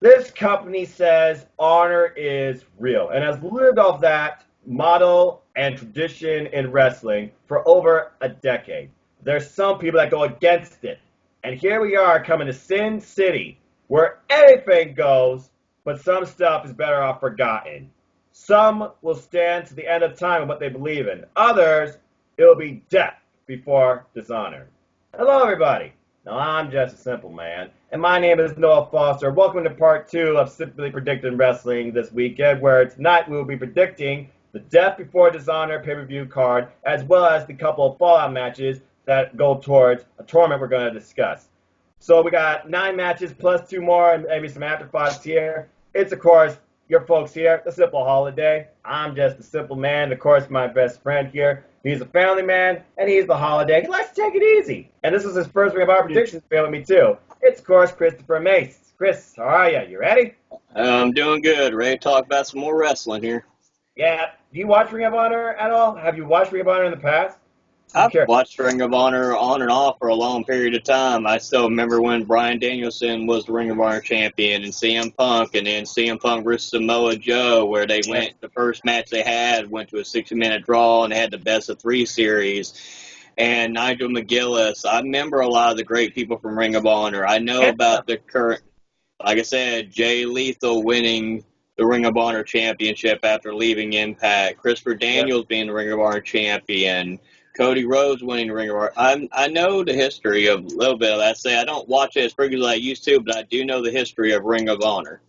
This company says honor is real and has lived off that model and tradition in wrestling for over a decade. There's some people that go against it. And here we are coming to Sin City, where anything goes, but some stuff is better off forgotten. Some will stand to the end of time in what they believe in. Others, it will be death before dishonor. Hello, everybody. Now, I'm just a simple man, and my name is Noah Foster. Welcome to part 2 of Simply Predicting Wrestling this weekend, where tonight we will be predicting the Death Before Dishonor pay-per-view card, as well as the couple of Fallout matches that go towards a tournament we're going to discuss. So we got 9 matches plus 2 more and maybe some afterthoughts here. It's, of course, your folks here, the Simple Holiday. I'm just a simple man. Of course, my best friend here. He's a family man, and he's the holiday. He likes to take it easy. And this is his first Ring of Honor predictions failing me, too. It's, of course, Christopher Mace. Chris, how are you? You ready? I'm doing good. Ready to talk about some more wrestling here. Yeah. Do you watch Ring of Honor at all? Have you watched Ring of Honor in the past? I've watched Ring of Honor on and off for a long period of time. I still remember when Bryan Danielson was the Ring of Honor champion and CM Punk, and then CM Punk versus Samoa Joe, where they went, the first match they had went to a 60-minute draw, and they had the best of 3 series. And Nigel McGuinness, I remember a lot of the great people from Ring of Honor. I know about the current, like I said, Jay Lethal winning the Ring of Honor championship after leaving Impact, Christopher Daniels being the Ring of Honor champion, Cody Rhodes winning the Ring of Honor. I know the history of a little bit of that. I don't watch it as frequently as I used to, but I do know the history of Ring of Honor.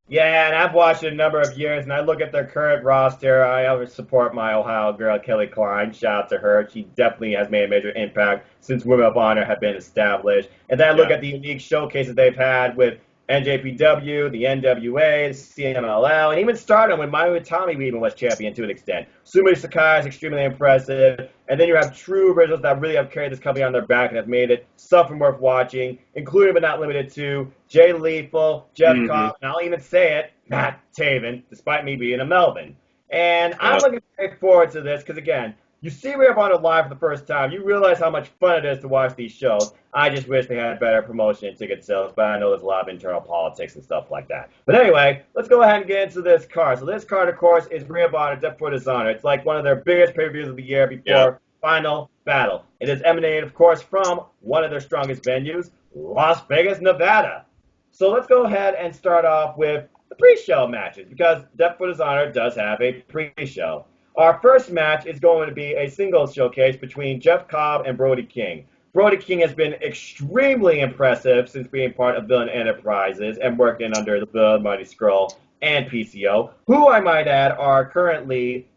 Yeah, and I've watched it a number of years, and I look at their current roster. I always support my Ohio girl, Kelly Klein. Shout out to her. She definitely has made a major impact since Women of Honor have been established. And then I look at the unique showcases they've had with NJPW, the NWA, the CMLL, and even Stardom when Mayu Itami even was champion to an extent. Sumire Sakai is extremely impressive. And then you have true originals that really have carried this company on their back and have made it something worth watching, including but not limited to Jay Lethal, Jeff Cobb, and I'll even say it, Matt Taven, despite me being a Melvin. And I'm looking forward to this because, again, you see Ring of Honor live for the first time, you realize how much fun it is to watch these shows. I just wish they had better promotion and ticket sales, but I know there's a lot of internal politics and stuff like that. But anyway, let's go ahead and get into this card. So this card, of course, is Ring of Honor Death Before Dishonor. It's like one of their biggest pay-per-views of the year before Final Battle. It is emanated, of course, from one of their strongest venues, Las Vegas, Nevada. So let's go ahead and start off with the pre-show matches, because Death Before Dishonor does have a pre-show. Our first match is going to be a singles showcase between Jeff Cobb and Brody King. Brody King has been extremely impressive since being part of Villain Enterprises and working under the Mighty Skrull and PCO, who I might add are currently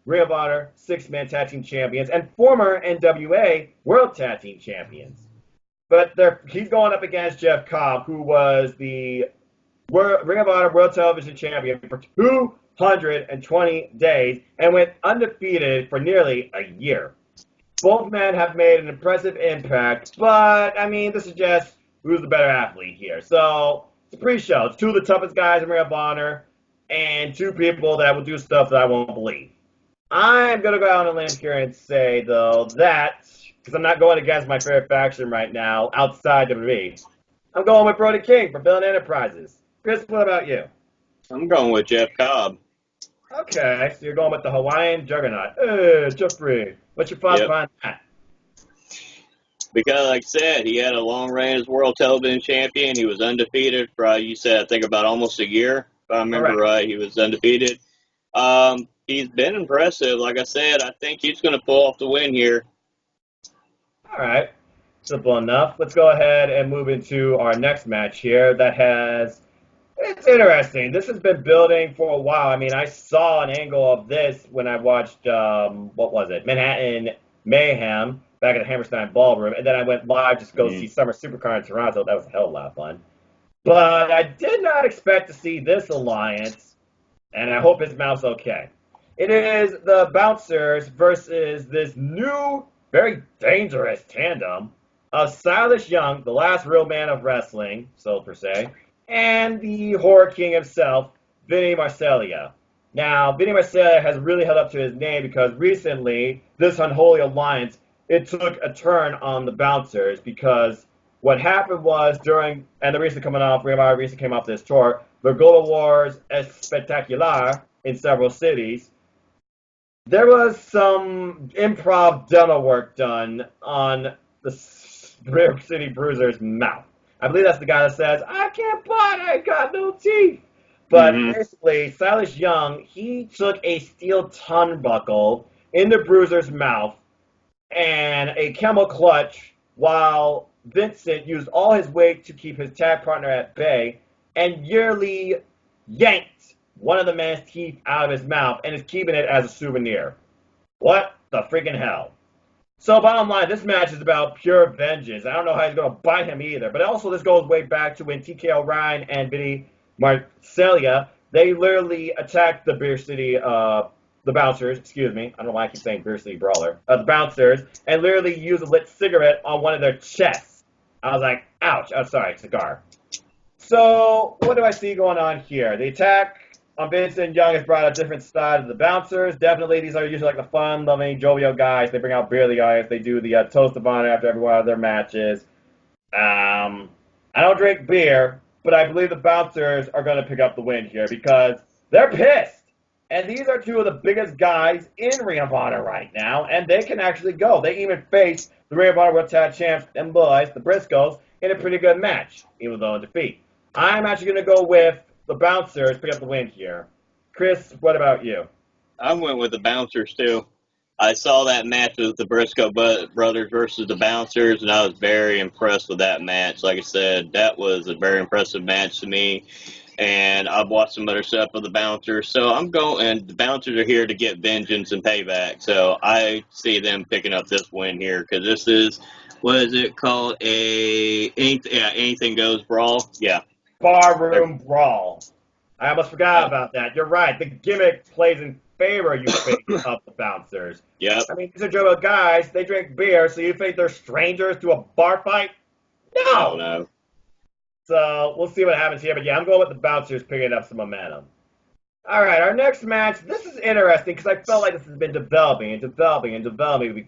Ring of Honor 6-man tag team champions and former NWA World Tag Team champions. But he's going up against Jeff Cobb, who was the Ring of Honor World Television Champion for 220 days and went undefeated for nearly a year. Both men have made an impressive impact, but, I mean, this is just who's the better athlete here. So, it's a pre-show. It's 2 of the toughest guys in Ring of Honor and 2 people that will do stuff that I won't believe. I'm going to go out on a limb here and say, though, that, because I'm not going against my favorite faction right now outside of me, I'm going with Brody King from Villain Enterprises. Chris, what about you? I'm going with Jeff Cobb. Okay, so you're going with the Hawaiian Juggernaut. Hey, Jeffrey, what's your thoughts behind that? Because, like I said, he had a long reign as World Television Champion. He was undefeated for, you said, I think about almost a year. If I remember right, he was undefeated. He's been impressive. Like I said, I think he's going to pull off the win here. All right. Simple enough. Let's go ahead and move into our next match here that has... It's interesting. This has been building for a while. I mean, I saw an angle of this when I watched, Manhattan Mayhem back at the Hammerstein Ballroom, and then I went live just to go see Summer Supercar in Toronto. That was a hell of a lot of fun. But I did not expect to see this alliance, and I hope his mouth's okay. It is the Bouncers versus this new, very dangerous tandem of Silas Young, the last real man of wrestling, so per se, and the Horror King himself, Vinny Marseglia. Now, Vinny Marseglia has really held up to his name because recently, this unholy alliance, it took a turn on the Bouncers because What happened was and the reason coming off, Ring of Honor recently came off this tour, the Global Wars Espectacular in several cities. There was some improv demo work done on the Rare City Bruiser's mouth. I believe that's the guy that says, I can't bite, I got no teeth. But basically, Silas Young, he took a steel turnbuckle in the Bruiser's mouth and a camel clutch while Vincent used all his weight to keep his tag partner at bay and nearly yanked one of the man's teeth out of his mouth and is keeping it as a souvenir. What the freaking hell? So bottom line, this match is about pure vengeance. I don't know how he's going to bite him either. But also this goes way back to when TK O'Ryan and Vinny Marcellia, they literally attacked the Beer City, the Bouncers, excuse me. I don't know why I keep saying Beer City Brawler. The Bouncers, and literally used a lit cigarette on one of their chests. I was like, ouch. Oh, sorry, cigar. So what do I see going on here? The attack on Vincent Young has brought a different side of the Bouncers. Definitely, these are usually like the fun-loving, jovial guys. They bring out beer, the guys. They do the toast of honor after every one of their matches. I don't drink beer, but I believe the Bouncers are going to pick up the win here because they're pissed. And these are two of the biggest guys in Ring of Honor right now, and they can actually go. They even faced the Ring of Honor World Tag Champs and boys, the Briscoes, in a pretty good match, even though in defeat. I'm actually going to go with the Bouncers pick up the win here. Chris, what about you? I went with the Bouncers, too. I saw that match with the Briscoe brothers versus the Bouncers, and I was very impressed with that match. Like I said, that was a very impressive match to me. And I've watched some other stuff of the Bouncers. So the Bouncers are here to get vengeance and payback. So I see them picking up this win here because this is, what is it called? Anything Goes Brawl? Yeah. Barroom Brawl. I almost forgot about that. You're right. The gimmick plays in favor, you think, of the Bouncers. Yep. I mean, these are jovial guys. They drink beer, so you think they're strangers to a bar fight? No. No. So we'll see what happens here. But yeah, I'm going with the Bouncers picking up some momentum. All right, our next match. This is interesting because I felt like this has been developing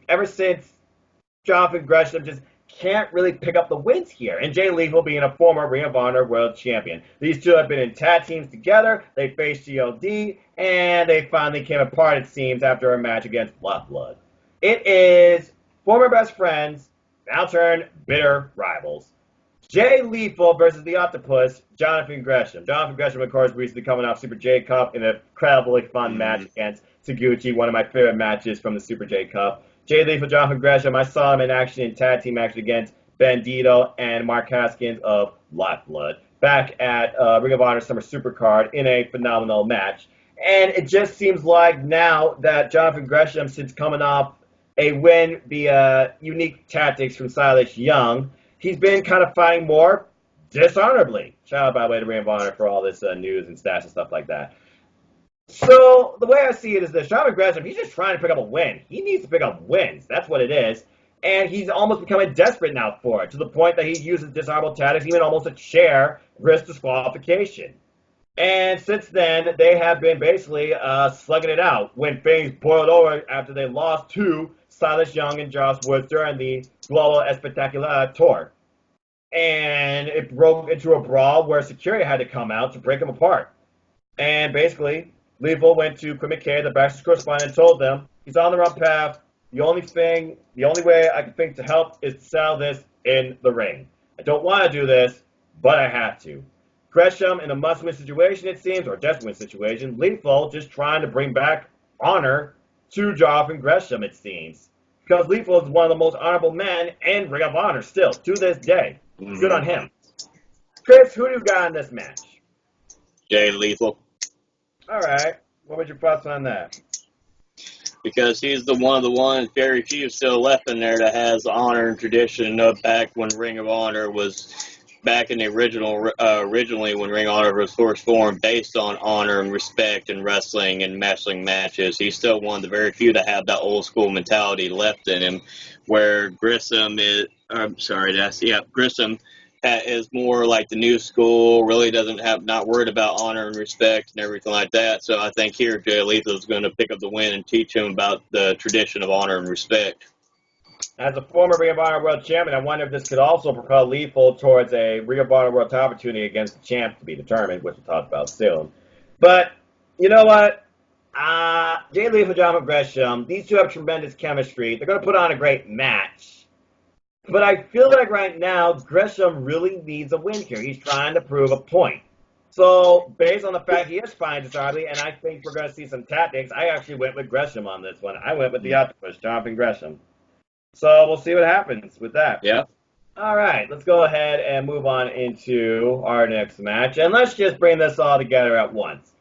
ever since Jonathan Gresham just can't really pick up the wins here. And Jay Lethal being a former Ring of Honor World Champion. These two have been in tag teams together. They faced GOD, and they finally came apart, it seems, after a match against Blood. It is former best friends, now turned bitter rivals. Jay Lethal versus the Octopus, Jonathan Gresham. Jonathan Gresham, of course, recently coming off Super J Cup in an incredibly fun match against Taguchi, one of my favorite matches from the Super J Cup. Jay Lethal, Jonathan Gresham, I saw him in action in tag team action against Bandito and Mark Haskins of Blood back at Ring of Honor Summer Supercard in a phenomenal match. And it just seems like now that Jonathan Gresham, since coming off a win via unique tactics from Silas Young, he's been kind of fighting more dishonorably. Shout out, by the way, to Ring of Honor for all this news and stats and stuff like that. So the way I see it is this. Jonathan Gresham, he's just trying to pick up a win. He needs to pick up wins. That's what it is. And he's almost becoming desperate now for it, to the point that he uses dishonorable tactics, even almost a chair, risk disqualification. And since then, they have been basically slugging it out when things boiled over after they lost to Silas Young and Josh Woods during the Global Espectacular tour. And it broke into a brawl where security had to come out to break them apart. And basically, Lethal went to Quinn McKay, the Backstage correspondent, and told them he's on the wrong path. The only way I can think to help is to settle this in the ring. I don't want to do this, but I have to. Gresham in a must-win situation, it seems, or a desperate situation. Lethal just trying to bring back honor to Jonathan Gresham, it seems. Because Lethal is one of the most honorable men in Ring of Honor still, to this day. Good on him. Chris, who do you got in this match? Jay Lethal. All right. What was your thoughts on that? Because he's one of the ones, very few still left in there that has honor and tradition of back when Ring of Honor was back in the originally when Ring of Honor was first formed, based on honor and respect and wrestling and wrestling matches. He's still one of the very few that have that old school mentality left in him, where Grissom is, Grissom is more like the new school, really not worried about honor and respect and everything like that. So I think here Jay Lethal is going to pick up the win and teach him about the tradition of honor and respect. As a former Ring of Honor World Champion, I wonder if this could also propel Lethal towards a Ring of Honor World title opportunity against the champ to be determined, which we'll talk about soon. But, you know what? Jay Lethal, John Gresham, these two have tremendous chemistry. They're going to put on a great match. But I feel like right now, Gresham really needs a win here. He's trying to prove a point. So, based on the fact he is fine dishonorably, and I think we're going to see some tactics, I actually went with Gresham on this one. I went with the Octopus, Jonathan Gresham. So we'll see what happens with that. Yeah. All right, let's go ahead and move on into our next match. And let's just bring this all together at once.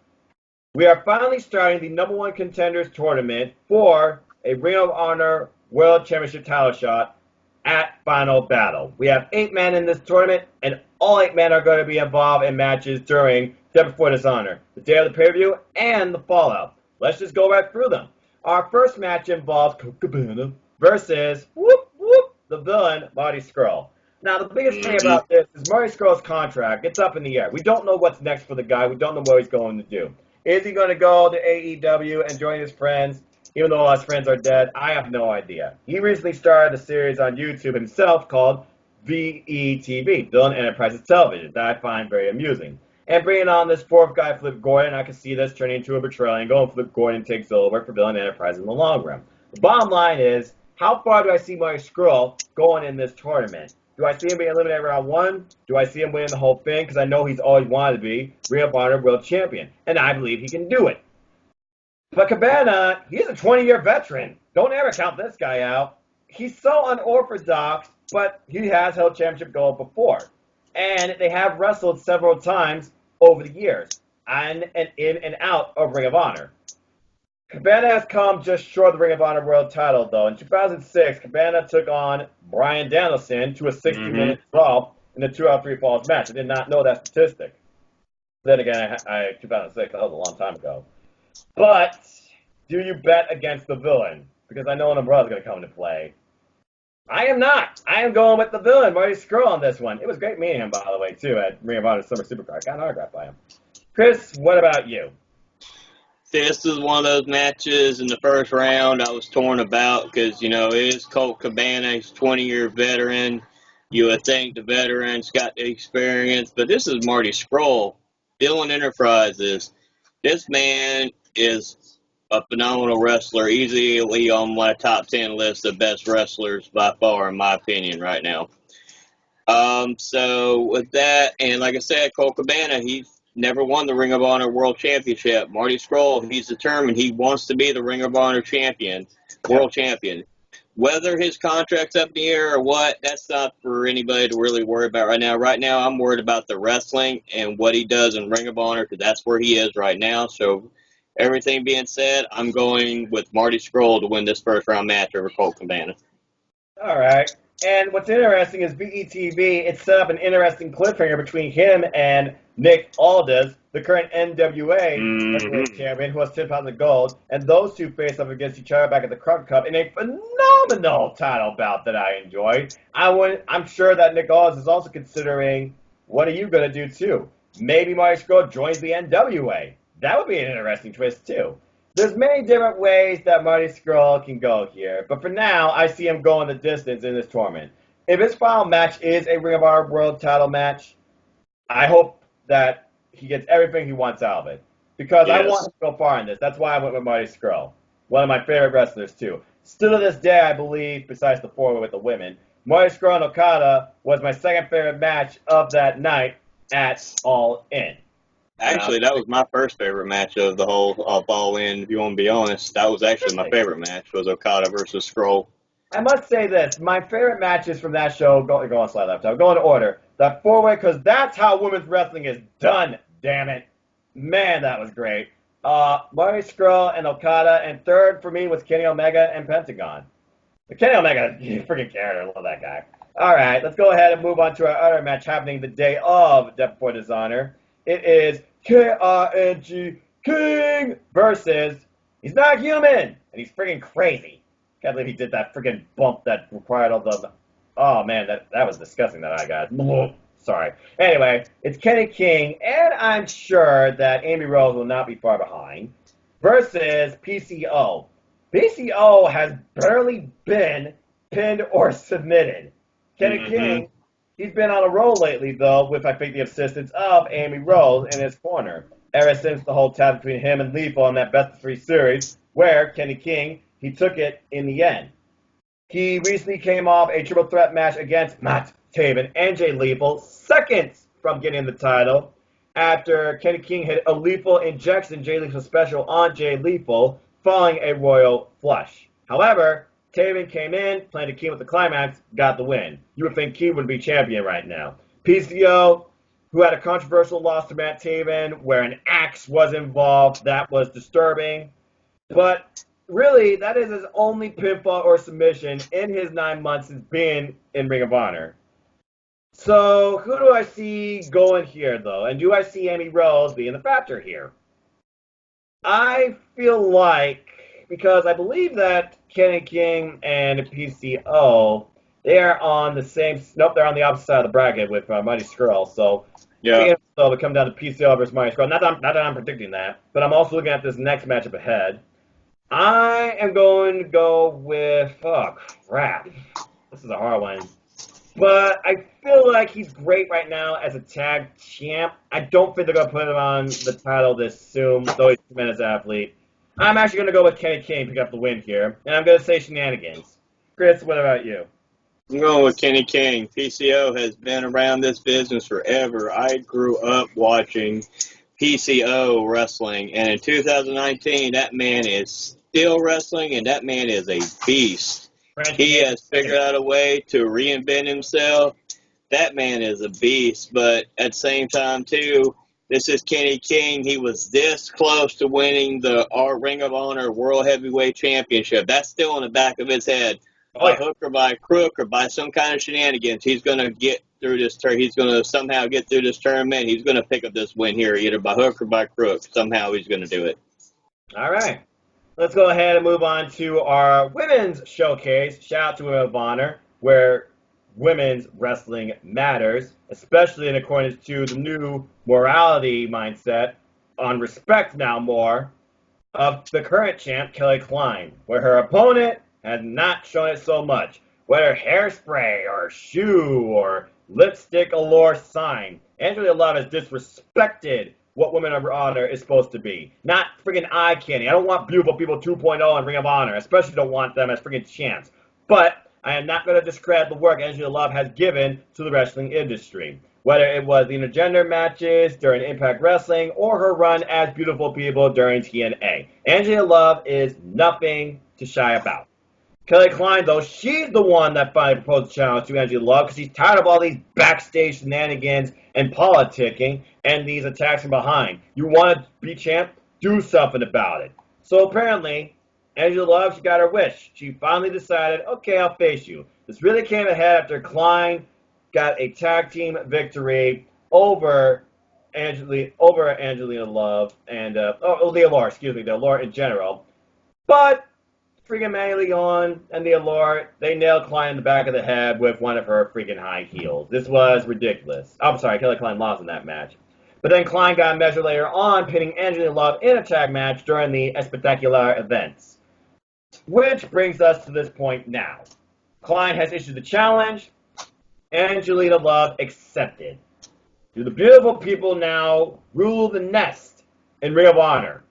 We are finally starting the number one contenders tournament for a Ring of Honor World Championship title shot at Final Battle. We have 8 men in this tournament, and all 8 men are going to be involved in matches during Death Before Dishonor, the day of the pay-per-view, and the Fallout. Let's just go right through them. Our first match involves Colt Cabana versus the villain, Marty Scurll. Now, the biggest thing about this is Marty Scurll's contract. It's up in the air. We don't know what's next for the guy. We don't know what he's going to do. Is he going to go to AEW and join his friends, even though all his friends are dead? I have no idea. He recently started a series on YouTube himself called VETV, Villain Enterprises Television, that I find very amusing. And bringing on this fourth guy, Flip Gordon, I can see this turning into a betrayal angle, and Flip Gordon takes over for Villain Enterprises in the long run. The bottom line is, how far do I see Marty Scurll going in this tournament? Do I see him being eliminated round 1? Do I see him winning the whole thing? Because I know he's always wanted to be Ring of Honor World Champion, and I believe he can do it. But Cabana, he's a 20-year veteran. Don't ever count this guy out. He's so unorthodox, but he has held championship gold before. And they have wrestled several times over the years, and in and out of Ring of Honor. Cabana has come just short of the Ring of Honor World title, though. In 2006, Cabana took on Bryan Danielson to a 60-minute draw in the 2 out of 3 falls match. I did not know that statistic. Then again, 2006, that was a long time ago. But do you bet against the villain? Because I know an umbrella is going to come into play. I am not. I am going with the villain, Marty Scurll, on this one. It was great meeting him, by the way, too, at Ring of Honor Summer Supercard. Got an autograph by him. Chris, what about you? This is one of those matches in the first round I was torn about because, it is Colt Cabana. He's a 20-year veteran. You would think the veteran's got the experience, but this is Marty Scurll, Villain Enterprises. This man is a phenomenal wrestler, easily on my top 10 list of best wrestlers by far, in my opinion, right now. So with that, and like I said, Colt Cabana, he's never won the Ring of Honor World Championship. Marty Scurll, he's determined he wants to be the Ring of Honor champion, world champion. Whether his contract's up in the air or what, that's not for anybody to really worry about right now. Right now, I'm worried about the wrestling and what he does in Ring of Honor because that's where he is right now. So everything being said, I'm going with Marty Scurll to win this first round match over Colt Cabana. All right. And what's interesting is VETV, it set up an interesting cliffhanger between him and Nick Aldis, the current NWA champion who has 10 pounds of gold, and those two face up against each other back at the Crockett Cup in a phenomenal title bout that I enjoyed. I'm sure that Nick Aldis is also considering, what are you going to do too? Maybe Marty Scurll joins the NWA. That would be an interesting twist too. There's many different ways that Marty Scurll can go here, but for now, I see him going the distance in this tournament. If his final match is a Ring of Honor World title match, I hope that he gets everything he wants out of it. Because I want him to go far in this. That's why I went with Marty Scurll. One of my favorite wrestlers, too. Still to this day, I believe, besides the 4-way with the women, Marty Scurll and Okada was my second favorite match of that night at All In. Actually, that was my first favorite match of the whole All In, if you want to be honest. That was actually my favorite match, was Okada versus Scurll. I must say this. My favorite matches from that show, go on slide left. I'll go in order. That 4-way, because that's how women's wrestling is done, damn it. Man, that was great. Marty Scurll and Okada, and third for me was Kenny Omega and Pentagon. But Kenny Omega, freaking character. I love that guy. All right, let's go ahead and move on to our other match happening the day of Death Before Dishonor. It is King King versus, he's not human, and he's freaking crazy. Can't believe he did that freaking bump that required all the, oh man, that was disgusting that I got. Sorry. Anyway, it's Kenny King, and I'm sure that Amy Rose will not be far behind, versus PCO. PCO has barely been pinned, or submitted. Kenny King, he's been on a roll lately, though, with, I think, the assistance of Amy Rose in his corner, ever since the whole tag between him and Lethal in that best-of-3 series, where Kenny King, he took it in the end. He recently came off a triple threat match against Matt Taven and Jay Lethal, seconds from getting the title, after Kenny King hit a lethal injection Jay Lethal special on Jay Lethal, following a royal flush. However, Taven came in, planted King with the climax, got the win. You would think King would be champion right now. PCO, who had a controversial loss to Matt Taven, where an axe was involved, that was disturbing. But really, that is his only pinfall or submission in his 9 months since being in Ring of Honor. So, who do I see going here, though? And do I see Amy Rose being the factor here? I feel like, because I believe that Kenny King and PCO, they're on the same, nope, they're on the opposite side of the bracket with Mighty Skrull. So, yeah. So they come down to PCO versus Mighty Skrull. Not that I'm predicting that, but I'm also looking at this next matchup ahead. I am going to go with, oh crap, this is a hard one. But I feel like he's great right now as a tag champ. I don't think they're going to put him on the title this soon, though he's a tremendous athlete. I'm actually going to go with Kenny King, pick up the win here, and I'm going to say shenanigans. Chris, what about you? I'm going with Kenny King. PCO has been around this business forever. I grew up watching PCO wrestling, and in 2019, that man is still wrestling, and that man is a beast. He has figured out a way to reinvent himself. That man is a beast, but at the same time, too, this is Kenny King. He was this close to winning the Ring of Honor World Heavyweight Championship. That's still in the back of his head. By hook or by crook or by some kind of shenanigans, he's going to get through this he's going to somehow get through this tournament. He's going to pick up this win here, either by hook or by crook. Somehow he's going to do it. All right. Let's go ahead and move on to our women's showcase. Shout out to Women of Honor, where women's wrestling matters, especially in accordance to the new morality mindset on respect now more of the current champ, Kelly Klein, where her opponent has not shown it so much. Whether hairspray or shoe or lipstick allure sign, Angela Love has disrespected what Women of Honor is supposed to be. Not friggin' eye candy. I don't want Beautiful People 2.0 in Ring of Honor. Especially don't want them as friggin' champs. But I am not going to discredit the work Angela Love has given to the wrestling industry. Whether it was the intergender matches during Impact Wrestling or her run as Beautiful People during TNA. Angela Love is nothing to shy about. Kelly Klein, though, she's the one that finally proposed a challenge to Angela Love because she's tired of all these backstage shenanigans and politicking and these attacks from behind. You want to be champ? Do something about it. So apparently, Angela Love, she got her wish. She finally decided, okay, I'll face you. This really came ahead after Klein got a tag team victory over Angelina Love and, the Allure in general. But freaking Manny Leon and the Allure, they nailed Klein in the back of the head with one of her freaking high heels. This was ridiculous. I'm sorry, Kelly Klein lost in that match. But then Klein got a measure later on, pinning Angelina Love in a tag match during the Espectacular events. Which brings us to this point now. Klein has issued the challenge. Angelina Love accepted. Do the Beautiful People now rule the nest in Ring of Honor?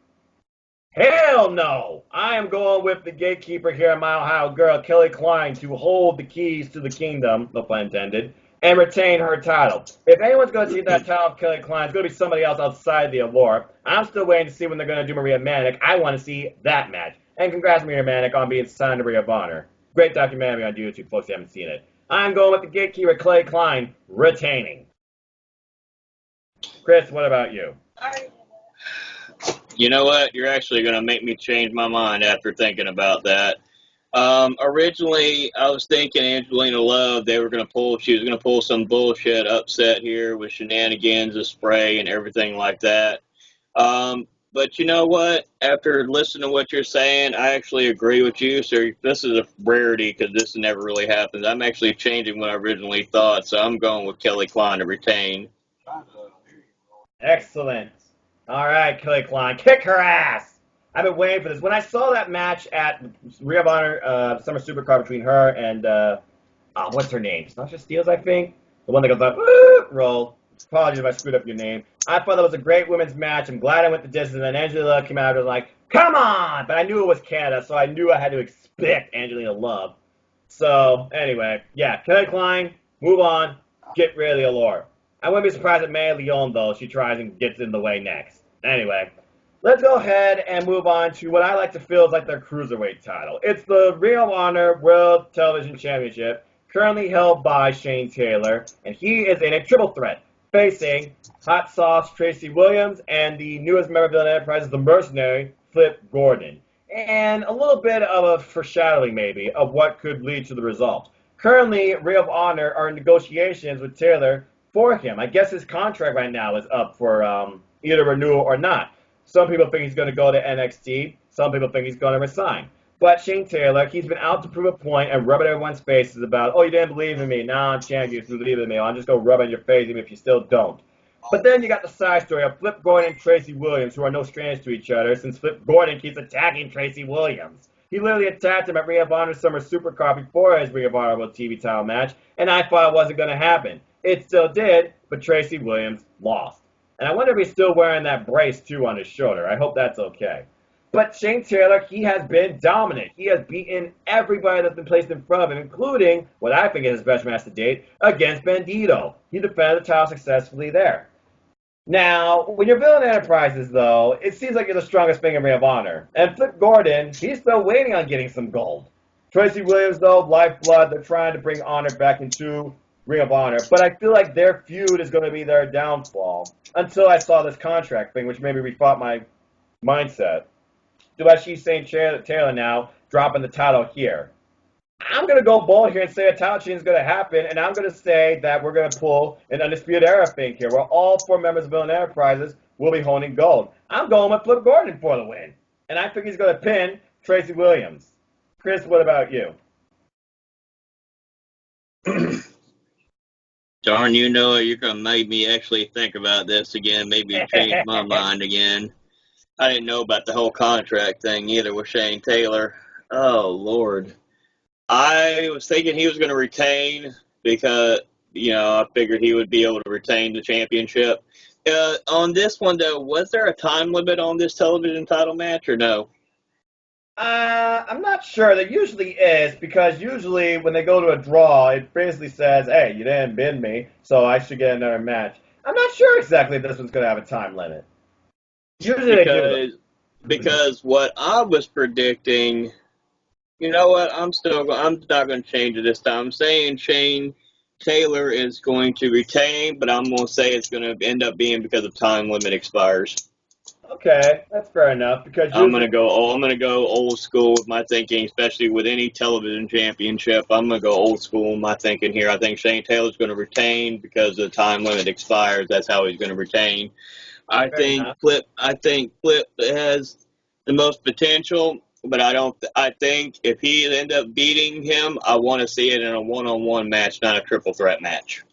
Hell no! I am going with the gatekeeper here, my Ohio girl, Kelly Klein, to hold the keys to the kingdom, no pun intended, and retain her title. If anyone's going to take that title of Kelly Klein, it's going to be somebody else outside the Allure. I'm still waiting to see when they're going to do Maria Manic. I want to see that match. And congrats, Maria Manic, on being signed to Ring of Honor. Great documentary on YouTube, folks who haven't seen it. I'm going with the gatekeeper, Kelly Klein, retaining. Chris, what about you? You know what? You're actually going to make me change my mind after thinking about that. Originally, I was thinking Angelina Love, she was going to pull some bullshit upset here with shenanigans, a spray, and everything like that. But you know what? After listening to what you're saying, I actually agree with you. So this is a rarity because this never really happens. I'm actually changing what I originally thought, so I'm going with Kelly Klein to retain. Excellent. All right, Kelly Klein, kick her ass. I've been waiting for this. When I saw that match at Ring of Honor Summer Supercard between her and what's her name? Sasha Steels, I think. The one that goes up, roll. Apologies if I screwed up your name. I thought that was a great women's match. I'm glad I went the distance. And then Angelina came out and was like, come on! But I knew it was Canada, so I knew I had to expect Angelina Love. So, anyway, yeah, Kelly Klein, move on, get rid of the allure. I wouldn't be surprised if May Leon, though, she tries and gets in the way next. Anyway, let's go ahead and move on to what I like to feel is like their cruiserweight title. It's the Ring of Honor World Television Championship, currently held by Shane Taylor, and he is in a triple threat, facing Hot Sauce Tracy Williams and the newest member of Villain Enterprises, the Mercenary, Flip Gordon. And a little bit of a foreshadowing, maybe, of what could lead to the result. Currently, Ring of Honor are in negotiations with Taylor for him. I guess his contract right now is up for either renewal or not. Some people think he's going to go to NXT. Some people think he's going to resign. But Shane Taylor, he's been out to prove a point and rubbing everyone's faces about, oh, you didn't believe in me. Now I'm champion. You believe in me. I'll just go rub it in your face even if you still don't. But then you got the side story of Flip Gordon and Tracy Williams, who are no strangers to each other, since Flip Gordon keeps attacking Tracy Williams. He literally attacked him at Ring of Honor Summer Supercard before his Ring of Honor World TV title match, and I thought it wasn't going to happen. It still did, but Tracy Williams lost. And I wonder if he's still wearing that brace, too, on his shoulder. I hope that's okay. But Shane Taylor, he has been dominant. He has beaten everybody that's been placed in front of him, including what I think is his best match to date, against Bandito. He defended the title successfully there. Now, when you're Villain Enterprises, though, it seems like you're the strongest thing in Ring of Honor. And Flip Gordon, he's still waiting on getting some gold. Tracy Williams, though, Lifeblood, they're trying to bring Honor back into Ring of Honor. But I feel like their feud is going to be their downfall until I saw this contract thing, which maybe rethought my mindset. Do I see Shane Taylor now dropping the title here? I'm going to go bold here and say a title change is going to happen, and I'm going to say that we're going to pull an Undisputed Era thing here, where all 4 members of Villain Enterprises will be holding gold. I'm going with Flip Gordon for the win, and I think he's going to pin Tracy Williams. Chris, what about you? Darn, you know it. You're going to make me actually think about this again, maybe change my mind again. I didn't know about the whole contract thing either with Shane Taylor. Oh, Lord. I was thinking he was going to retain because, I figured he would be able to retain the championship. On this one, though, was there a time limit on this television title match or no? I'm not sure. There usually is, because usually when they go to a draw, it basically says, hey, you didn't bid me, so I should get another match. I'm not sure exactly if this one's going to have a time limit. Usually because what I was predicting, you know what, I'm not going to change it this time. I'm saying Shane Taylor is going to retain, but I'm going to say it's going to end up being because the time limit expires. Okay, that's fair enough. Because I'm gonna go old school with my thinking, especially with any television championship. I'm gonna go old school in my thinking here. I think Shane Taylor's gonna retain because the time limit expires. That's how he's gonna retain. I think Flip has the most potential, but I think if he ends up beating him, I want to see it in a one-on-one match, not a triple threat match.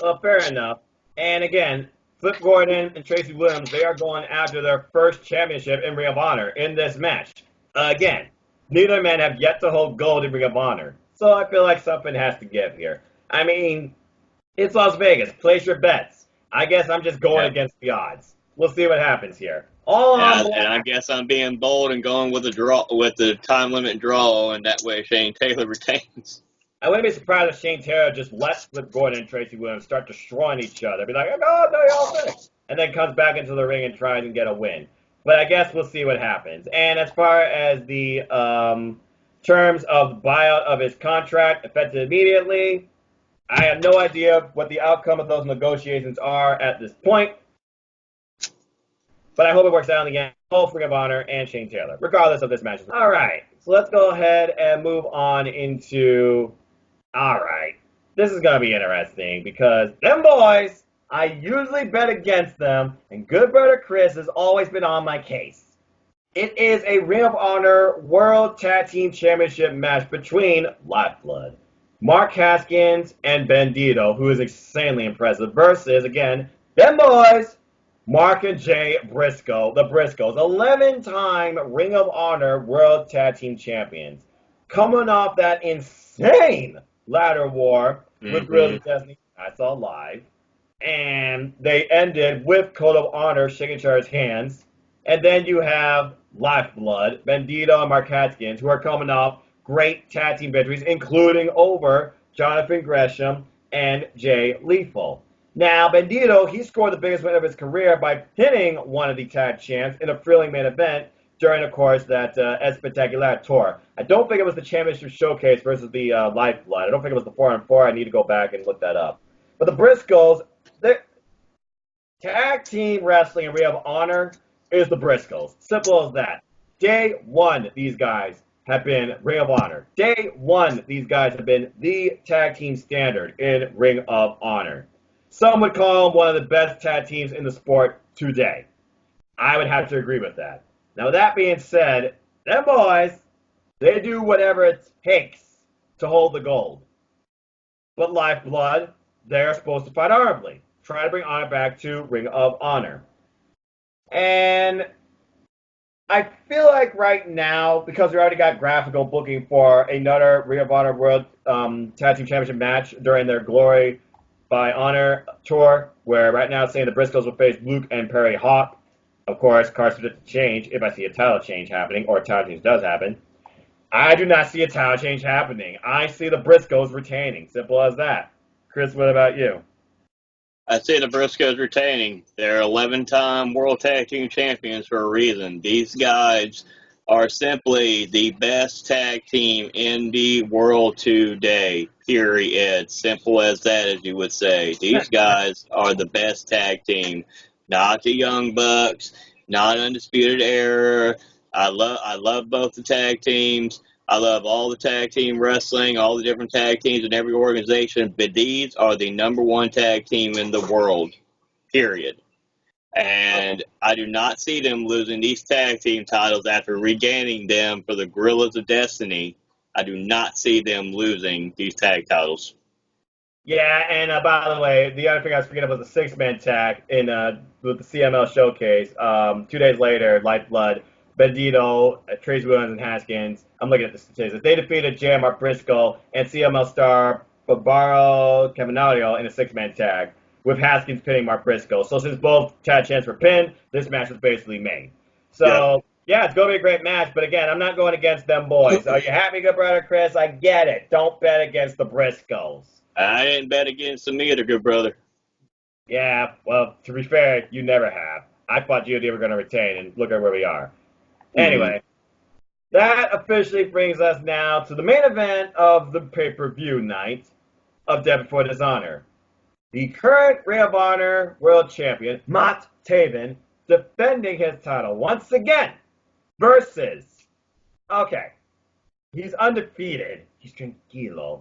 Well, fair enough. And again, Flip Gordon and Tracy Williams, they are going after their first championship in Ring of Honor in this match. Again, neither men have yet to hold gold in Ring of Honor. So I feel like something has to give here. I mean, it's Las Vegas. Place your bets. I guess I'm just going against the odds. We'll see what happens here. And I guess I'm being bold and going with the time limit draw, and that way Shane Taylor retains. I wouldn't be surprised if Shane Taylor just lets Flip Gordon and Tracy Williams start destroying each other. Be like, oh, no, y'all finished. And then comes back into the ring and tries and get a win. But I guess we'll see what happens. And as far as the terms of buyout of his contract, effective immediately, I have no idea what the outcome of those negotiations are at this point. But I hope it works out in the end. Both Ring of Honor and Shane Taylor, regardless of this match. All right, so let's go ahead and move on into... All right, this is going to be interesting because them boys, I usually bet against them, and good brother Chris has always been on my case. It is a Ring of Honor World Tag Team Championship match between Lifeblood, Mark Haskins, and Bandito, who is insanely impressive, versus, again, them boys, Mark and Jay Briscoe, the Briscoes, 11-time Ring of Honor World Tag Team Champions. Coming off that insane ladder war with Guerrillas of Destiny, I saw live. And they ended with Code of Honor shaking each other's hands. And then you have Lifeblood, Bandito, and Mark Haskins, who are coming off great tag team victories, including over Jonathan Gresham and Jay Lethal. Now, Bandito, he scored the biggest win of his career by pinning one of the tag champs in a thrilling main event during, of course, that Espectacular tour. I don't think it was the Championship Showcase versus the Lifeblood. I don't think it was the 4-on-4. I need to go back and look that up. But the Briscoes, tag team wrestling in Ring of Honor is the Briscoes. Simple as that. Day one, these guys have been Ring of Honor. Day one, these guys have been the tag team standard in Ring of Honor. Some would call them one of the best tag teams in the sport today. I would have to agree with that. Now, with that being said, them boys, they do whatever it takes to hold the gold. But Lifeblood, they're supposed to fight honorably. Try to bring honor back to Ring of Honor. And I feel like right now, because we already got graphical booking for another Ring of Honor World Tag Team Championship match during their Glory by Honor tour, where right now it's saying the Briscoes will face Luke and Perry Hawk. Of course, cards predict to change if I see a title change happening, or a title change does happen. I do not see a title change happening. I see the Briscoes retaining. Simple as that. Chris, what about you? I see the Briscoes retaining. They're 11-time World Tag Team Champions for a reason. These guys are simply the best tag team in the world today, period. Simple as that, as you would say. These guys are the best tag team, not the Young Bucks, not Undisputed Era. I love both the tag teams. I love all the tag team wrestling, all the different tag teams in every organization, but these are the number one tag team in the world, period. And I do not see them losing these tag team titles after regaining them for the Guerrillas of Destiny. I do not see them losing these tag titles. Yeah, and by the way, the other thing I was forgetting was a six-man tag in with the CML Showcase. 2 days later, Lifeblood, Bandito, Trace Williams, and Haskins. I'm looking at the statistics. They defeated JMR Briscoe and CML star Barbaro Caminado in a six-man tag, with Haskins pinning Mark Briscoe. So since both tag champs were pinned, this match was basically made. So, yeah, it's going to be a great match, but again, I'm not going against them boys. Are you happy, good brother Chris? I get it. Don't bet against the Briscoes. I didn't bet against them either, good brother. Yeah, well, to be fair, you never have. I thought GOD were going to retain, and look at where we are. Anyway, that officially brings us now to the main event of the pay-per-view night of Death Before Dishonor. The current Ring of Honor World Champion, Matt Taven, defending his title once again versus, he's undefeated. He's tranquilo.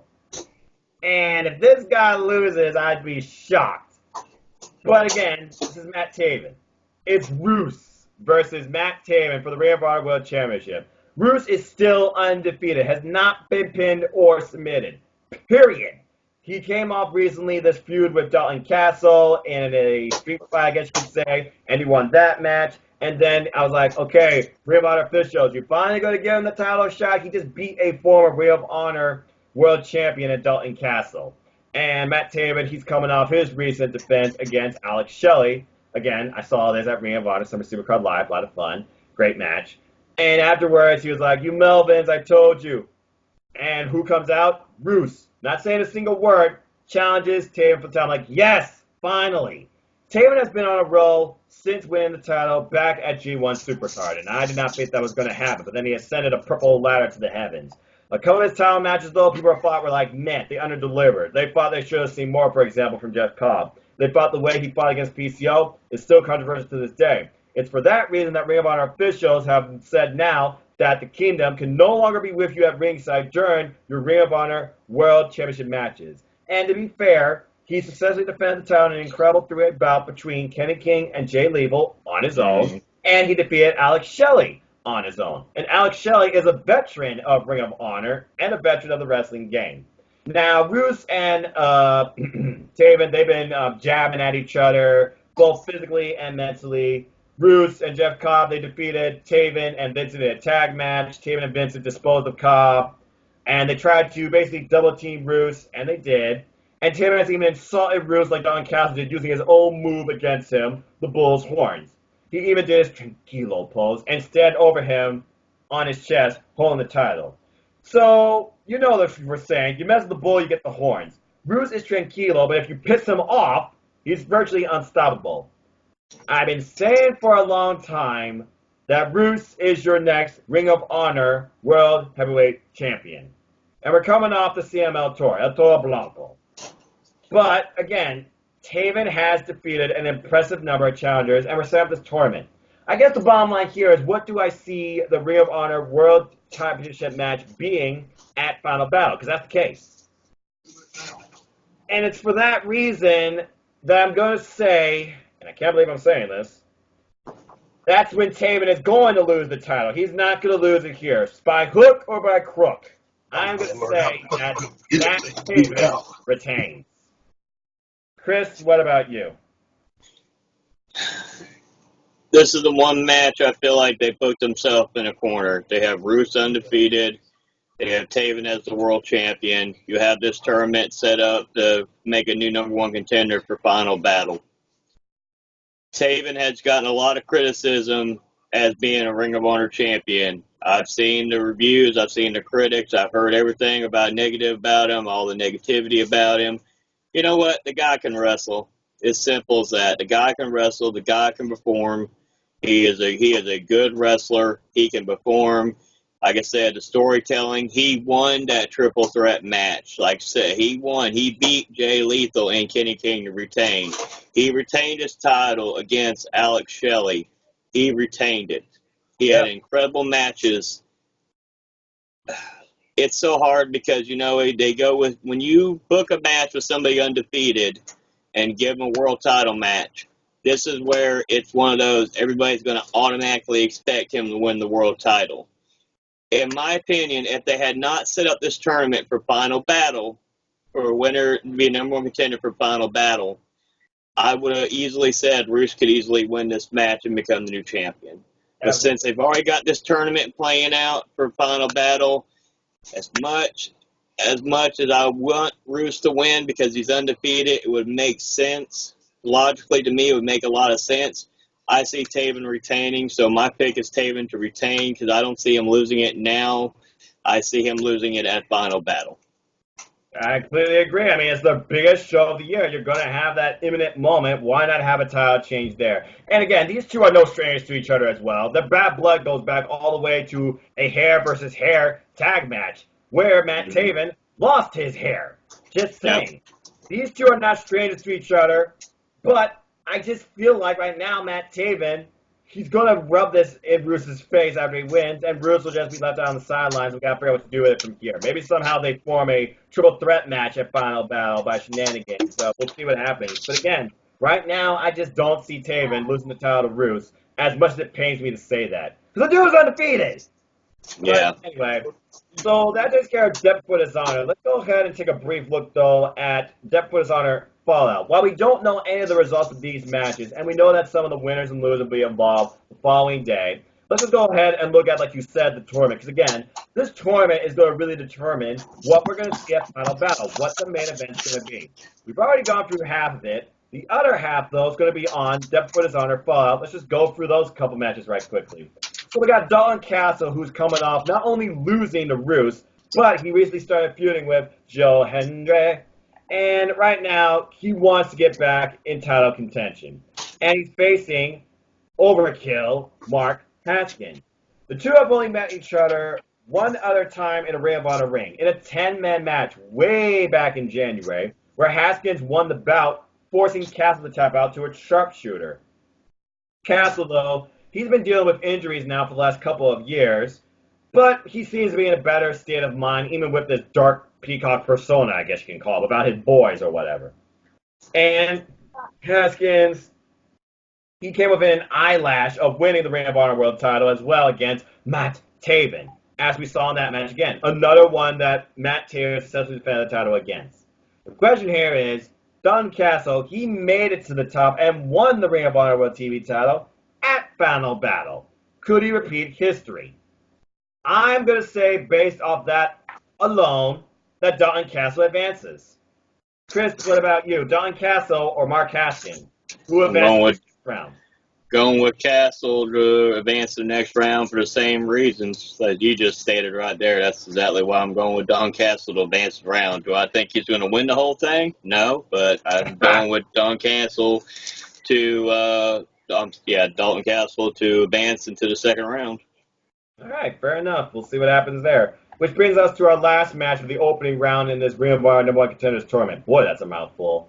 And if this guy loses, I'd be shocked. But again, this is Matt Taven. It's Roos versus Matt Taven for the Ring of Honor World Championship. Roos is still undefeated, has not been pinned or submitted. Period. He came off recently this feud with Dalton Castle in a street fight, I guess you could say, and he won that match. And then I was like, okay, Ring of Honor officials, you're finally going to give him the title shot. He just beat a former Ring of Honor World Champion at Dalton Castle. And Matt Taven, he's coming off his recent defense against Alex Shelley. Again, I saw this at Ring of Honor Summer Supercard Live, a lot of fun, great match. And afterwards, he was like, you Melvins, I told you. And who comes out? Roos. Not saying a single word. Challenges Taven for the title. I'm like, yes, finally. Taven has been on a roll since winning the title back at G1 Supercard. And I did not think that was going to happen. But then he ascended a purple ladder to the heavens. A couple of his title matches, though, people thought were like, meh, they underdelivered. They thought they should have seen more, for example, from Jeff Cobb. They thought the way he fought against PCO is still controversial to this day. It's for that reason that Ring of Honor officials have said now that the Kingdom can no longer be with you at ringside during your Ring of Honor World Championship matches. And to be fair, he successfully defended the title in an incredible three-way bout between Kenny King and Jay Lethal on his own, and he defeated Alex Shelley on his own. And Alex Shelley is a veteran of Ring of Honor and a veteran of the wrestling game. Now, Roos and Taven, they've been jabbing at each other both physically and mentally. Roos and Jeff Cobb, they defeated Taven and Vincent in a tag match. Taven and Vincent disposed of Cobb, and they tried to basically double team Roos, and they did. And Taven has even insulted Roos like Don Castle did, using his own move against him, the Bull's horns. He even did his tranquilo pose and stand over him on his chest, holding the title. So, you know what we're saying. You mess with the Bull, you get the horns. Roos is tranquilo, but if you piss him off, he's virtually unstoppable. I've been saying for a long time that Roos is your next Ring of Honor World Heavyweight Champion. And we're coming off the CML Tour, El Toro Blanco. But, again, Taven has defeated an impressive number of challengers, and we're setting up this tournament. I guess the bottom line here is, what do I see the Ring of Honor World Championship match being at Final Battle? Because that's the case. And it's for that reason that I'm going to say, and I can't believe I'm saying this, that's when Taven is going to lose the title. He's not going to lose it here, by hook or by crook. I'm going to say that Taven retains. Chris, what about you? This is the one match I feel like they put themselves in a corner. They have Roos undefeated. They have Taven as the world champion. You have this tournament set up to make a new number one contender for Final Battle. Taven has gotten a lot of criticism as being a Ring of Honor champion. I've seen the reviews. I've seen the critics. I've heard everything negative about him, all the negativity about him. You know what? The guy can wrestle. It's simple as that. The guy can wrestle. The guy can perform. He is a good wrestler. He can perform. Like I said, the storytelling. He won that triple threat match. Like I said, he won. He beat Jay Lethal and Kenny King to retain. He retained his title against Alex Shelley. He retained it. He had incredible matches. It's so hard because, you know, they go with, when you book a match with somebody undefeated and give them a world title match, this is where it's one of those, everybody's going to automatically expect him to win the world title. In my opinion, if they had not set up this tournament for Final Battle, for a winner to be number one contender for Final Battle, I would have easily said Roos could easily win this match and become the new champion. But since they've already got this tournament playing out for Final Battle, as much as I want Roos to win because he's undefeated, it would make sense. Logically, to me, it would make a lot of sense. I see Taven retaining, so my pick is Taven to retain because I don't see him losing it now. I see him losing it at Final Battle. I completely agree. I mean, it's the biggest show of the year. You're going to have that imminent moment. Why not have a title change there? And again, these two are no strangers to each other as well. The bad blood goes back all the way to a hair versus hair tag match where Matt Taven lost his hair. Just saying. These two are not strangers to each other, but I just feel like right now Matt Taven, he's going to rub this in Roos's face after he wins, and Roos will just be left out on the sidelines. We got to figure out what to do with it from here. Maybe somehow they form a triple threat match at Final Battle by shenanigans. So we'll see what happens. But again, right now, I just don't see Taven losing the title to Roos, as much as it pains me to say that. Because the dude was undefeated. Yeah. But anyway, so that takes care of Depth for Dishonor. Let's go ahead and take a brief look, though, at Depth for Dishonor Fallout. While we don't know any of the results of these matches, and we know that some of the winners and losers will be involved the following day, let's just go ahead and look at, like you said, the tournament. Because again, this tournament is going to really determine what we're going to see at Final Battle, what the main event's going to be. We've already gone through half of it. The other half, though, is going to be on Depth for Dishonor Fallout. Let's just go through those couple matches right quickly. So we got Dalton Castle, who's coming off not only losing to Roos, but he recently started feuding with Joe Hendry. And right now, he wants to get back in title contention. And he's facing Overkill Mark Haskins. The two have only met each other one other time in a Ring of Honor ring, in a 10-man match way back in January, where Haskins won the bout, forcing Castle to tap out to a sharpshooter. Castle, though, he's been dealing with injuries now for the last couple of years, but he seems to be in a better state of mind, even with this dark peacock persona, I guess you can call it, about his boys or whatever. And Haskins, he came within an eyelash of winning the Ring of Honor World title as well against Matt Taven, as we saw in that match again. Another one that Matt Taven successfully defended the title against. The question here is, Don Castle, he made it to the top and won the Ring of Honor World TV title at Final Battle. Could he repeat history? I'm going to say, based off that alone, that Dalton Castle advances. Chris, what about you? Dalton Castle or Mark Haskins? Who I'm going advances with this round? Castle to advance to the next round for the same reasons that you just stated right there. That's exactly why I'm going with Don Castle to advance the round. Do I think he's going to win the whole thing? No, but I'm going with Don Castle to Dalton Castle to advance into the second round. All right, fair enough. We'll see what happens there. Which brings us to our last match of the opening round in this Ring of Honor number 1 Contenders tournament. Boy, that's a mouthful.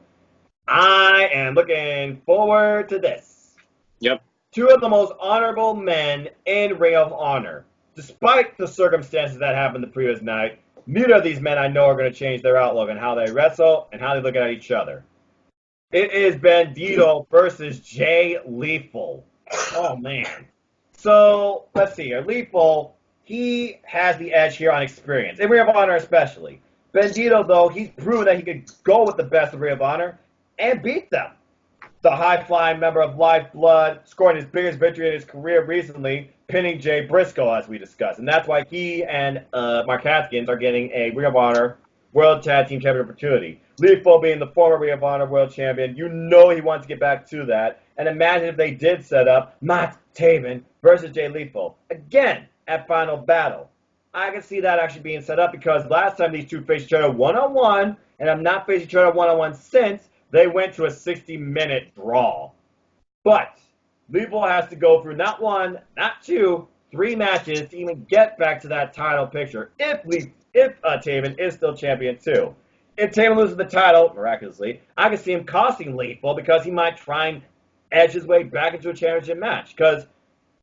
I am looking forward to this. Yep. Two of the most honorable men in Ring of Honor. Despite the circumstances that happened the previous night, neither of these men I know are going to change their outlook on how they wrestle and how they look at each other. It is Bandito versus Jay Lethal. Oh, man. So, let's see here. Lethal, he has the edge here on experience, in Ring of Honor especially. Bandito, though, he's proven that he could go with the best of Ring of Honor and beat them. The high-flying member of Lifeblood scoring his biggest victory in his career recently, pinning Jay Briscoe, as we discussed. And that's why he and Mark Haskins are getting a Ring of Honor World Tag Team Champion opportunity. Lethal being the former Ring of Honor World Champion, you know he wants to get back to that. And imagine if they did set up Matt Taven versus Jay Lethal again at Final Battle. I can see that actually being set up because last time these two faced each other one-on-one, and have not faced each other one-on-one since, they went to a 60-minute draw. But Lethal has to go through not one, not two, 3 matches to even get back to that title picture if Taven is still champion too. If Taven loses the title, miraculously, I can see him costing Lethal because he might try and edge his way back into a championship match. Because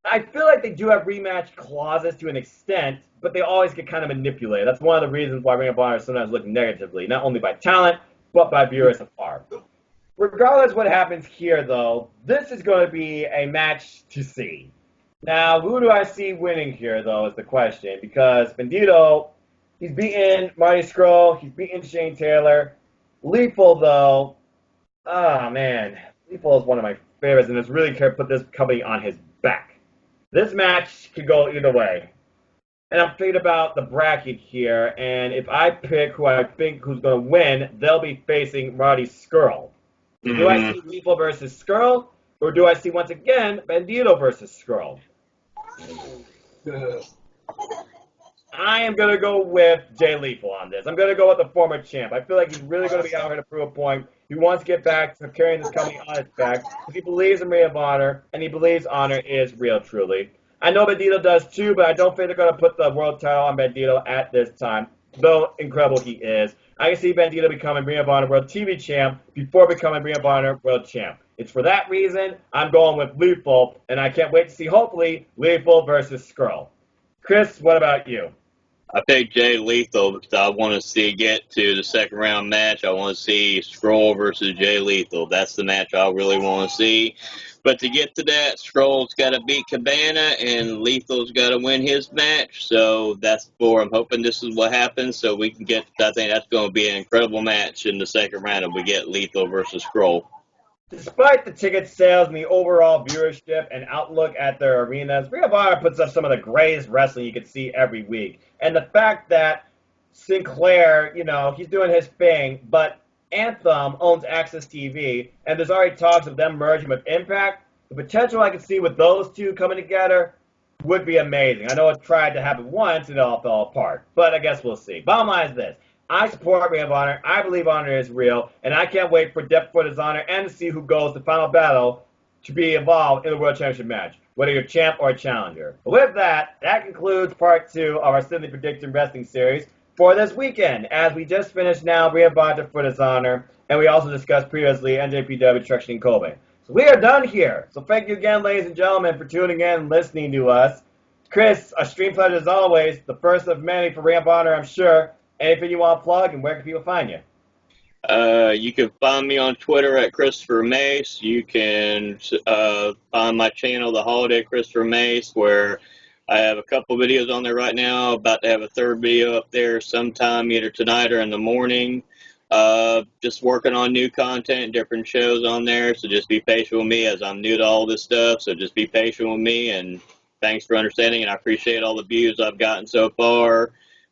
I feel like they do have rematch clauses to an extent, but they always get kind of manipulated. That's one of the reasons why Ring of Honor is sometimes looked negatively, not only by talent, but by viewers afar. Regardless of what happens here, though, this is going to be a match to see. Now, who do I see winning here, though, is the question. Because Bandito, he's beaten Marty Scurll, he's beaten Shane Taylor. Lethal, though, man, Lethal is one of my favorites, and it's really put this company on his back. This match could go either way. And I'm thinking about the bracket here, and if I pick who I think who's going to win, they'll be facing Marty Scurll. So do I see Lethal versus Scurll, or do I see, once again, Bandito versus Scurll? I am going to go with Jay Lethal on this. I'm going to go with the former champ. I feel like he's really going to be out here to prove a point. He wants to get back to carrying this company on his back because he believes in Ring of Honor, and he believes honor is real, truly. I know Bandito does too, but I don't think they're going to put the world title on Bandito at this time, though incredible he is. I can see Bandito becoming Ring of Honor World TV Champ before becoming Ring of Honor World Champ. It's for that reason I'm going with Lethal, and I can't wait to see, hopefully, Lethal versus Scurll. Chris, what about you? I picked Jay Lethal because I want to see get to the second round match. I want to see Scurll versus Jay Lethal. That's the match I really want to see. But to get to that, Scroll's got to beat Cabana, and Lethal's got to win his match. So that's I'm hoping this is what happens, so we can get. I think that's going to be an incredible match in the second round if we get Lethal versus Scurll. Despite the ticket sales and the overall viewership and outlook at their arenas, Ring of Honor puts up some of the greatest wrestling you can see every week. And the fact that Sinclair, he's doing his thing, but Anthem owns Access TV, and there's already talks of them merging with Impact. The potential I could see with those two coming together would be amazing. I know it tried to happen once and it all fell apart, but I guess we'll see. Bottom line is this. I support Ring of Honor. I believe honor is real, and I can't wait for Depth for Dishonor and to see who goes to Final Battle to be involved in the World Championship match, whether you're champ or a challenger. But with that concludes part 2 of our Simply Predicting Wrestling series for this weekend, as we just finished now Ring of Honor for Dishonor, and we also discussed previously NJPW Destruction in Kobe. So we are done here. So thank you again, ladies and gentlemen, for tuning in and listening to us. Chris, a stream pleasure as always, the first of many for Ring of Honor, I'm sure. Anything you want to plug, and where can people find you? You can find me on Twitter at Christopher Mace. You can find my channel, The Holiday Christopher Mace, where I have a couple videos on there right now. About to have a third video up there sometime either tonight or in the morning. Just working on new content, different shows on there. So just be patient with me as I'm new to all this stuff. So just be patient with me, and thanks for understanding. And I appreciate all the views I've gotten so far.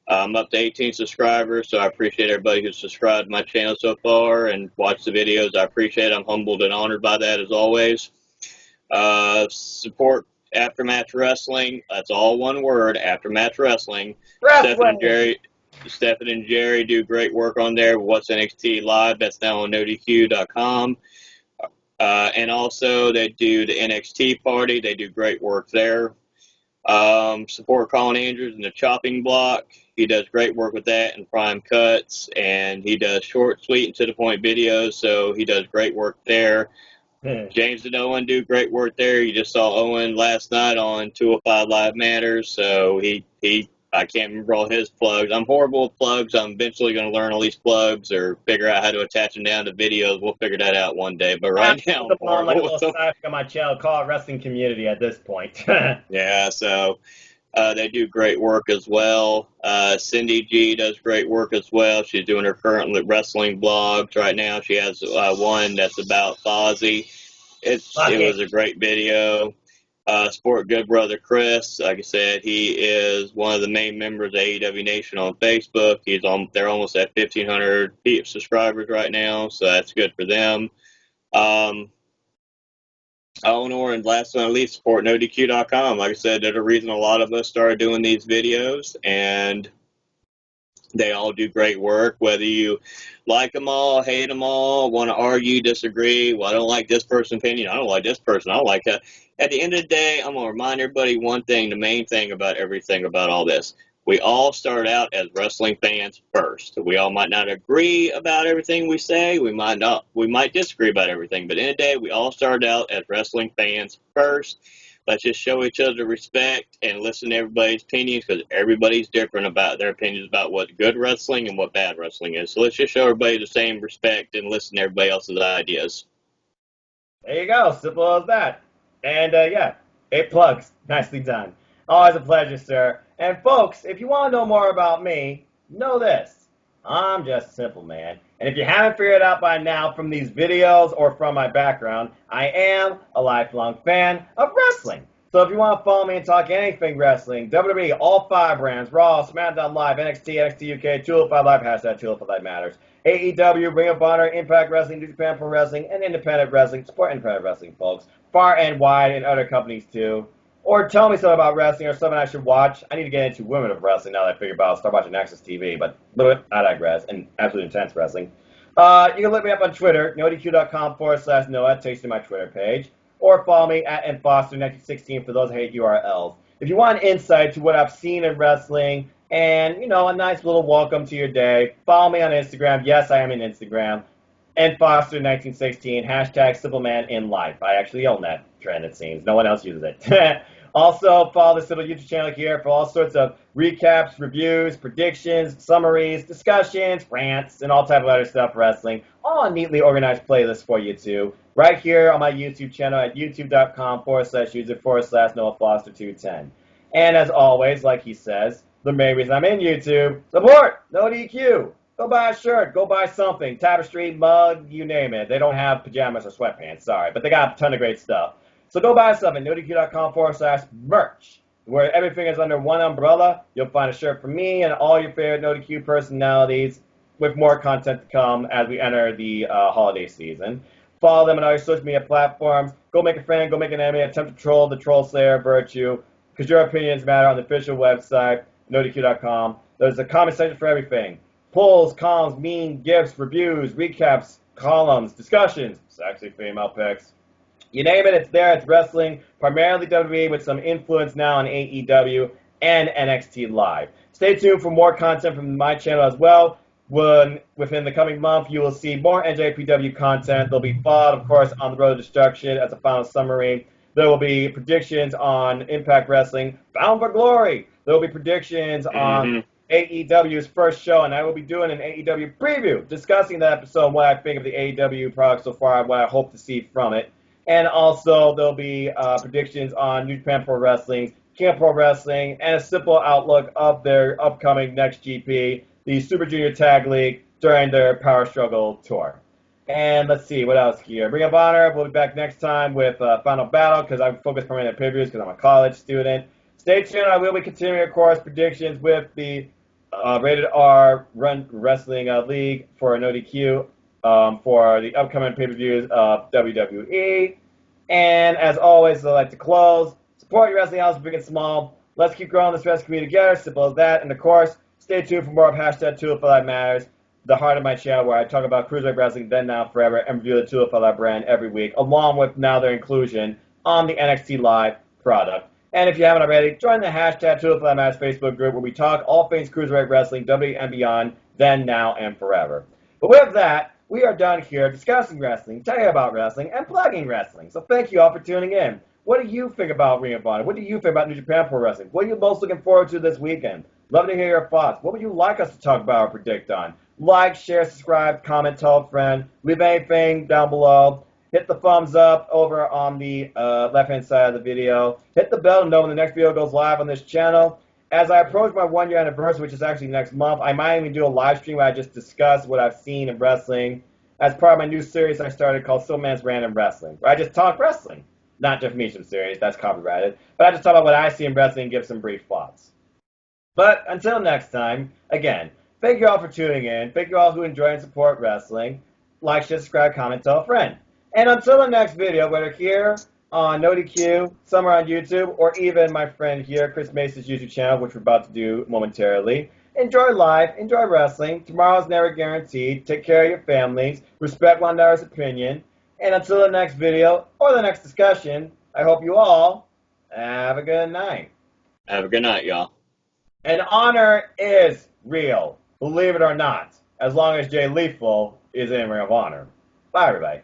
I'm up to 18 subscribers, so I appreciate everybody who's subscribed to my channel so far and watched the videos. I appreciate it. I'm humbled and honored by that as always. Support Aftermatch Wrestling. That's all one word, Aftermatch Wrestling. Stephen and Jerry do great work on there. What's NXT Live? That's now on NoDQ.com. And also, they do the NXT Party. They do great work there. Support Colin Andrews in the chopping block. He does great work with that and Prime Cuts. And he does short, sweet, and to the point videos. So he does great work there. James and Owen do great work there. You just saw Owen last night on 205 Live Matters. So I can't remember all his plugs. I'm horrible with plugs. I'm eventually going to learn all these plugs or figure out how to attach them down to videos. We'll figure that out one day. But right now, I'm horrible. Like a little side on my channel, call it Wrestling Community at this point. Yeah, so they do great work as well. Cindy G does great work as well. She's doing her current wrestling blogs right now. She has one that's about Fozzy. It was a great video. Support Good Brother Chris. Like I said, he is one of the main members of AEW Nation on Facebook. They're almost at 1,500 subscribers right now, so that's good for them. Eleanor, and last but not least, support NoDQ.com. Like I said, they're the reason a lot of us started doing these videos, and they all do great work, whether you like them all, hate them all, want to argue, disagree. Well, I don't like this person's opinion. I don't like this person. I don't like that. At the end of the day, I'm going to remind everybody one thing, the main thing about everything about all this. We all start out as wrestling fans first. We all might not agree about everything we say. We might disagree about everything. But at the end of the day, we all start out as wrestling fans first. Let's just show each other respect and listen to everybody's opinions, because everybody's different about their opinions about what good wrestling and what bad wrestling is. So let's just show everybody the same respect and listen to everybody else's ideas. There you go. Simple as that. And, 8 plugs. Nicely done. Always a pleasure, sir. And, folks, if you want to know more about me, know this. I'm just a simple man. And if you haven't figured it out by now from these videos or from my background, I am a lifelong fan of wrestling. So if you want to follow me and talk anything wrestling, WWE, all 5 brands, Raw, SmackDown Live, NXT, NXT UK, 205 Live, hashtag 205 Live Matters, AEW, Ring of Honor, Impact Wrestling, New Japan Pro Wrestling, and Independent Wrestling, support independent wrestling, folks, far and wide, and other companies too. Or tell me something about wrestling or something I should watch. I need to get into women of wrestling now that I figure about it. I'll start watching Access TV, but I digress. And absolutely intense wrestling. You can look me up on Twitter, nodq.com/Noah. Takes you to my Twitter page. Or follow me at nfoster1916 for those hate URLs. If you want an insight to what I've seen in wrestling and, a nice little welcome to your day, follow me on Instagram. Yes, I am on Instagram. nfoster1916, hashtag SimpleManInLife. I actually own that trend, it seems. No one else uses it. Also, follow the Simple YouTube channel here for all sorts of recaps, reviews, predictions, summaries, discussions, rants, and all type of other stuff wrestling. All on neatly organized playlists for you, too. Right here on my YouTube channel at youtube.com/user/NoahFoster210. And as always, like he says, the main reason I'm in YouTube, support NoDQ. Go buy a shirt. Go buy something. Tapestry, mug, you name it. They don't have pajamas or sweatpants, sorry. But they got a ton of great stuff. So go buy something. NoDQ.com/merch. Where everything is under one umbrella. You'll find a shirt from me and all your favorite NoDQ personalities with more content to come as we enter the holiday season. Follow them on all your social media platforms. Go make a friend. Go make an enemy. Attempt to troll the Troll Slayer Virtue. Because your opinions matter on the official website, NoDQ.com. There's a comment section for everything. Polls, columns, memes, gifts, reviews, recaps, columns, discussions, sexy female pics. You name it, it's there. It's wrestling, primarily WWE with some influence now on AEW and NXT Live. Stay tuned for more content from my channel as well. Within the coming month, you will see more NJPW content. There'll be followed, of course, on the Road to Destruction as a final summary. There will be predictions on Impact Wrestling, Bound for Glory. There will be predictions on AEW's first show, and I will be doing an AEW preview, discussing that episode, what I think of the AEW product so far, what I hope to see from it. And also, there'll be predictions on New Japan Pro Wrestling, King of Pro Wrestling, and a simple outlook of their upcoming next GP, the Super Junior Tag League, during their Power Struggle tour. And let's see, what else here? Ring of Honor, we'll be back next time with Final Battle, because I focus primarily on pay-per-views because I'm a college student. Stay tuned, I will be continuing, of course, predictions with the Rated R Wrestling League for No DQ for the upcoming pay-per-views of WWE. And as always, I like to close. Support your wrestling house, big and small. Let's keep growing this wrestling community together. Simple as that. And of course, stay tuned for more of hashtag 205 Matters, the heart of my channel, where I talk about cruiserweight wrestling, then, now, forever, and review the 205 brand every week, along with now their inclusion on the NXT Live product. And if you haven't already, join the hashtag 205 Matters Facebook group, where we talk all things cruiserweight wrestling, WWE and beyond, then, now, and forever. But with that, we are done here discussing wrestling, telling you about wrestling, and plugging wrestling. So thank you all for tuning in. What do you think about Ring of Honor? What do you think about New Japan Pro Wrestling? What are you most looking forward to this weekend? Love to hear your thoughts. What would you like us to talk about or predict on? Like, share, subscribe, comment, tell a friend. Leave anything down below. Hit the thumbs up over on the left-hand side of the video. Hit the bell to know when the next video goes live on this channel. As I approach my 1-year anniversary, which is actually next month, I might even do a live stream where I just discuss what I've seen in wrestling as part of my new series I started called Soulman's Random Wrestling, where I just talk wrestling. Not defamation series, that's copyrighted. But I just talk about what I see in wrestling and give some brief thoughts. But until next time, again, thank you all for tuning in. Thank you all who enjoy and support wrestling. Like, share, subscribe, comment, tell a friend. And until the next video, whether here on NoDQ, somewhere on YouTube, or even my friend here, Chris Mace's YouTube channel, which we're about to do momentarily, enjoy life, enjoy wrestling. Tomorrow's never guaranteed. Take care of your families. Respect one another's opinion. And until the next video or the next discussion, I hope you all have a good night. Have a good night, y'all. And honor is real, believe it or not, as long as Jay Lethal is in Ring of Honor. Bye, everybody.